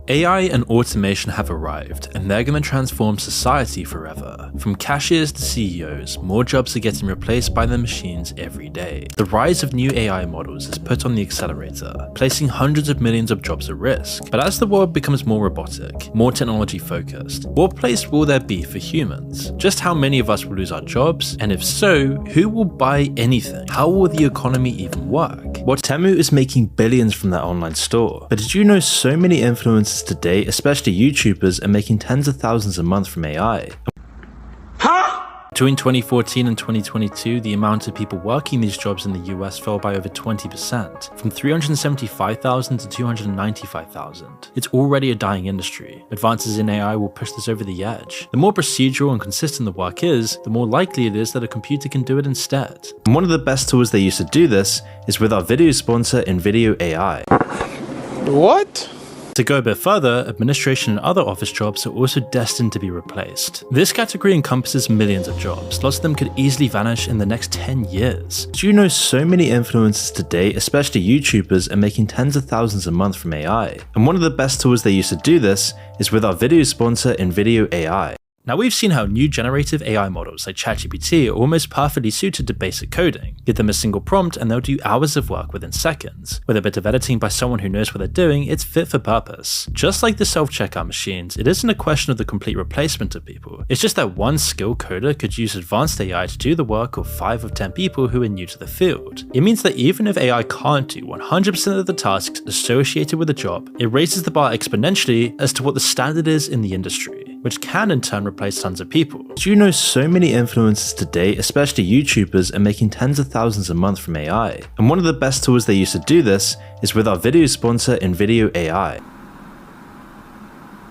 AI and automation have arrived, and they're going to transform society forever. From cashiers to CEOs, more jobs are getting replaced by the machines every day. The rise of new AI models is put on the accelerator, placing hundreds of millions of jobs at risk. But as the world becomes more robotic, more technology focused, what place will there be for humans? Just how many of us will lose our jobs? And if so, who will buy anything? How will the economy even work? Well, Temu is making billions from their online store. But did you know so many influencers today, especially YouTubers, are making tens of thousands a month from AI? Between 2014 and 2022, the amount of people working these jobs in the US fell by over 20%, from 375,000 to 295,000. It's already a dying industry. Advances in AI will push this over the edge. The more procedural and consistent the work is, the more likely it is that a computer can do it instead. And one of the best tools they use to do this is with our video sponsor, NVIDIA AI. What? To go a bit further, administration and other office jobs are also destined to be replaced. This category encompasses millions of jobs, lots of them could easily vanish in the next 10 years. Do you know so many influencers today, especially YouTubers, are making tens of thousands a month from AI? And one of the best tools they use to do this is with our video sponsor, NVIDIA AI. Now, we've seen how new generative AI models like ChatGPT are almost perfectly suited to basic coding. Give them a single prompt and they'll do hours of work within seconds. With a bit of editing by someone who knows what they're doing, it's fit for purpose. Just like the self-checkout machines, it isn't a question of the complete replacement of people. It's just that one skilled coder could use advanced AI to do the work of 5 of 10 people who are new to the field. It means that even if AI can't do 100% of the tasks associated with a job, it raises the bar exponentially as to what the standard is in the industry, which can in turn replace tons of people. Do you know so many influencers today, especially YouTubers, are making tens of thousands a month from AI? And one of the best tools they use to do this is with our video sponsor, NVIDIA AI.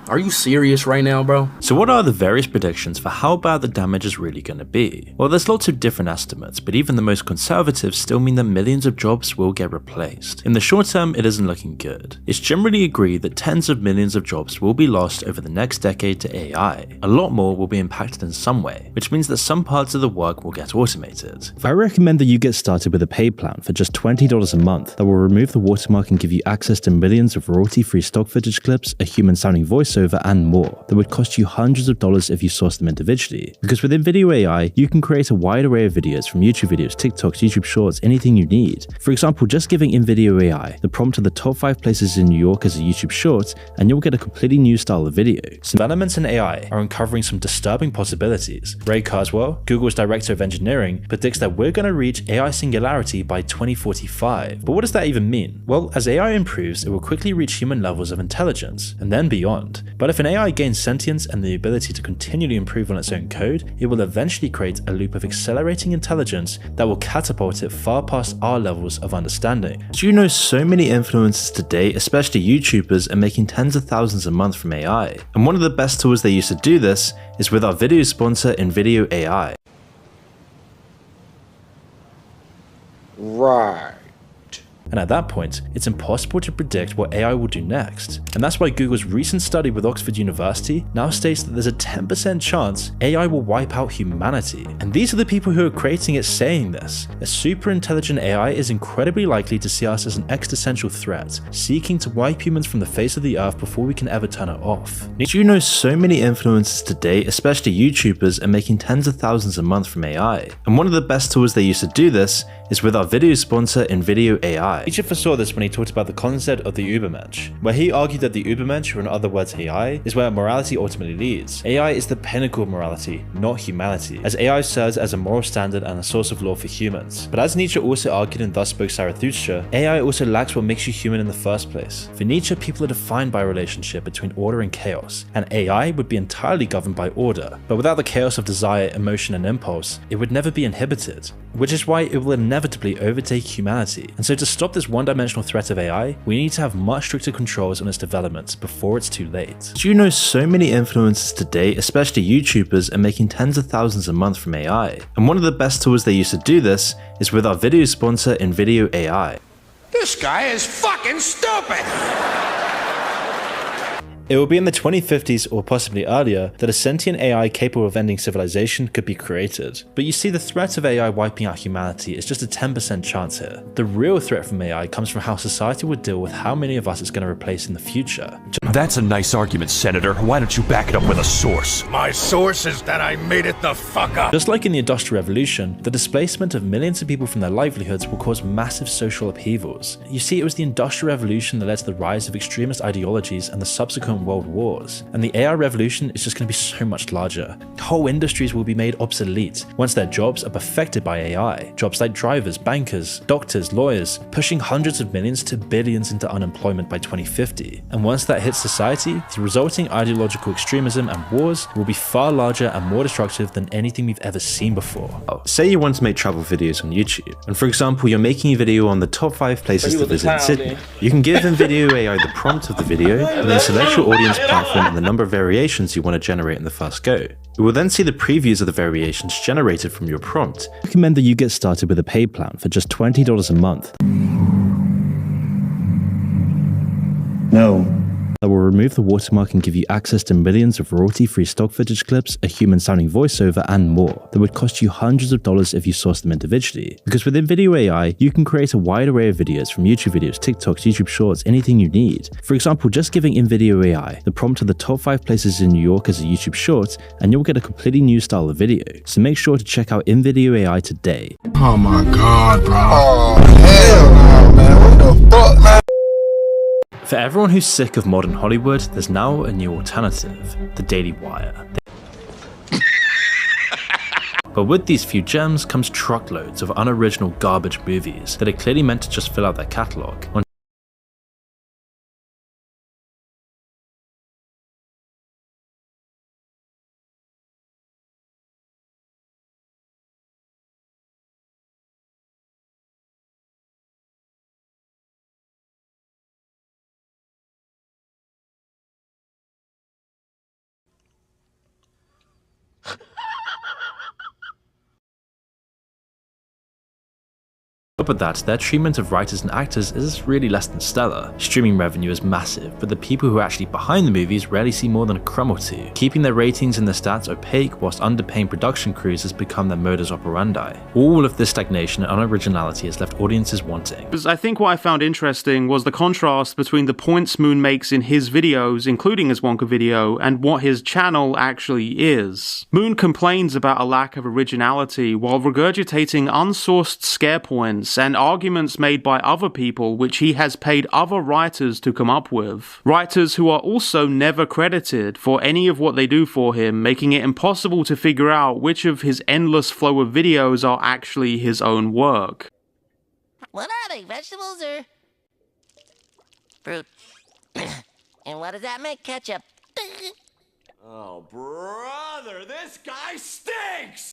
Are you serious right now, bro? So what are the various predictions for how bad the damage is really going to be? Well, there's lots of different estimates, but even the most conservative still mean that millions of jobs will get replaced. In the short term, it isn't looking good. It's generally agreed that tens of millions of jobs will be lost over the next decade to AI. A lot more will be impacted in some way, which means that some parts of the work will get automated. I recommend that you get started with a paid plan for just $20 a month that will remove the watermark and give you access to millions of royalty-free stock footage clips, a human-sounding voiceover, and more that would cost you hundreds of dollars if you source them individually. Because with NVIDIA AI, you can create a wide array of videos from YouTube videos, TikToks, YouTube Shorts, anything you need. For example, just giving NVIDIA AI the prompt of the top 5 places in New York as a YouTube Short, and you'll get a completely new style of video. Some developments in AI are uncovering some disturbing possibilities. Ray Kurzweil, Google's director of engineering, predicts that we're going to reach AI singularity by 2045. But what does that even mean? Well, as AI improves, it will quickly reach human levels of intelligence, and then beyond. But if an AI gains sentience and the ability to continually improve on its own code, it will eventually create a loop of accelerating intelligence that will catapult it far past our levels of understanding. Do you know so many influencers today, especially YouTubers, are making tens of thousands a month from AI? And one of the best tools they use to do this is with our video sponsor, NVIDIA AI. Right. And at that point, it's impossible to predict what AI will do next. And that's why Google's recent study with Oxford University now states that there's a 10% chance AI will wipe out humanity. And these are the people who are creating it saying this. A super intelligent AI is incredibly likely to see us as an existential threat, seeking to wipe humans from the face of the earth before we can ever turn it off. Do you know so many influencers today, especially YouTubers, are making tens of thousands a month from AI? And one of the best tools they use to do this is with our video sponsor, NVIDIA AI. Nietzsche foresaw this when he talked about the concept of the Übermensch, where he argued that the Übermensch, or in other words AI, is where morality ultimately leads. AI is the pinnacle of morality, not humanity, as AI serves as a moral standard and a source of law for humans. But as Nietzsche also argued in Thus Spoke Zarathustra, AI also lacks what makes you human in the first place. For Nietzsche, people are defined by a relationship between order and chaos, and AI would be entirely governed by order. But without the chaos of desire, emotion, and impulse, it would never be inhibited, which is why it will inevitably overtake humanity. And so to stop this one-dimensional threat of AI, we need to have much stricter controls on its development before it's too late. Do you know so many influencers today, especially YouTubers, are making tens of thousands a month from AI? And one of the best tools they use to do this is with our video sponsor, NVIDIA AI. This guy is fucking stupid! It will be in the 2050s or possibly earlier that a sentient AI capable of ending civilization could be created. But you see, the threat of AI wiping out humanity is just a 10% chance here. The real threat from AI comes from how society would deal with how many of us it's going to replace in the future. That's a nice argument, Senator. Why don't you back it up with a source? My source is that I made it the fuck up. Just like in the Industrial Revolution, the displacement of millions of people from their livelihoods will cause massive social upheavals. You see, it was the Industrial Revolution that led to the rise of extremist ideologies and the subsequent world wars. And the AI revolution is just going to be so much larger. Whole industries will be made obsolete once their jobs are perfected by AI. Jobs like drivers, bankers, doctors, lawyers, pushing hundreds of millions to billions into unemployment by 2050. And once that hits society, the resulting ideological extremism and wars will be far larger and more destructive than anything we've ever seen before. Say you want to make travel videos on YouTube, and for example you're making a video on the top 5 places to visit in Sydney. You can give NVIDIA AI the prompt of the video, and then select your audience platform and the number of variations you want to generate in the first go. It will then see the previews of the variations generated from your prompt. I recommend that you get started with a paid plan for just $20 a month. No. That will remove the watermark and give you access to millions of royalty-free stock footage clips, a human-sounding voiceover, and more that would cost you hundreds of dollars if you sourced them individually. Because with NVIDIA AI, you can create a wide array of videos from YouTube videos, TikToks, YouTube Shorts, anything you need. For example, just giving NVIDIA AI the prompt of the top 5 places in New York as a YouTube Short, and you'll get a completely new style of video. So make sure to check out NVIDIA AI today. Oh my god, bro. Oh, hell no, man. What the fuck, man? For everyone who's sick of modern Hollywood, there's now a new alternative, the Daily Wire. But with these few gems comes truckloads of unoriginal garbage movies that are clearly meant to just fill out their catalogue. On top of that, their treatment of writers and actors is really less than stellar. Streaming revenue is massive, but the people who are actually behind the movies rarely see more than a crumb or two, keeping their ratings and their stats opaque whilst underpaying production crews has become their modus operandi. All of this stagnation and unoriginality has left audiences wanting. I think what I found interesting was the contrast between the points Moon makes in his videos, including his Wonka video, and what his channel actually is. Moon complains about a lack of originality while regurgitating unsourced scare points and arguments made by other people which he has paid other writers to come up with. Writers who are also never credited for any of what they do for him, making it impossible to figure out which of his endless flow of videos are actually his own work. What are they, vegetables or fruit? And what does that make? Ketchup. Oh, brother, this guy stinks!